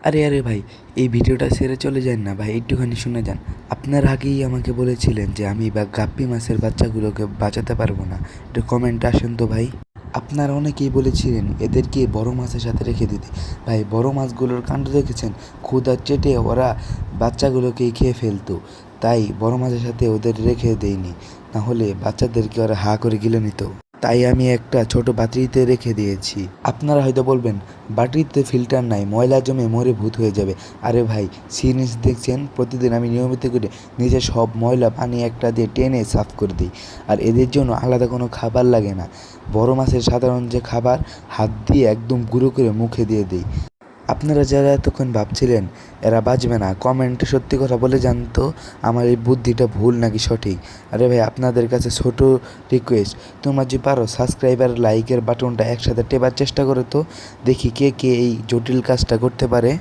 আরে ভাই, এই ভিডিওটা ছেড়ে চলে যান না ভাই, একটুখানি শুনে যান। আপনার আগেই আমাকে বলেছিলেন যে আমি গাপ্পি মাছের বাচ্চাগুলোকে বাঁচাতে পারবো না। একটু কমেন্টে আসেন তো ভাই। আপনারা অনেকেই বলেছিলেন এদেরকে বড় মাছের সাথে রেখে দিতে। ভাই, বড় মাছগুলোর কাণ্ড দেখেছেন? ক্ষুধা চেটে ওরা বাচ্চাগুলোকেই খেয়ে ফেলতো। তাই বড় মাছের সাথে ওদের রেখে দেইনি, না হলে বাচ্চাদেরকে ওরা হা করে গিলে নিত। তাই আমি একটা ছোট বাটিতে রেখে দিয়েছি। আপনারা হয়তো বলবেন, বাটিতে ফিল্টার নাই, ময়লা জমে মরে ভূত হয়ে যাবে। আরে ভাই, সিরিঞ্জ দেখছেন? প্রতিদিন আমি নিয়মিত করে নিজে সব ময়লা পানি একটা দিয়ে টেনে সাফ করে দিই। আর এদের জন্য আলাদা কোনো খাবার লাগে না। বড় মাছের সাধারণ যে খাবার, হাত দিয়ে একদম গুঁড়ো করে মুখে দিয়ে দিই। আপনারা যারা এতক্ষণ ভাবছিলেন এরা বাঁচবে না, কমেন্টে সত্যি কথা বলে যান তো, আমার এই বুদ্ধিটা ভুল নাকি সঠিক। আরে ভাই, আপনাদের কাছে ছোট রিকোয়েস্ট, তোমরা যদি পারো সাবস্ক্রাইবার লাইকের বাটনটা একসাথে টেপার চেষ্টা করো তো, দেখি কে কে এই জটিল কাজটা করতে পারে।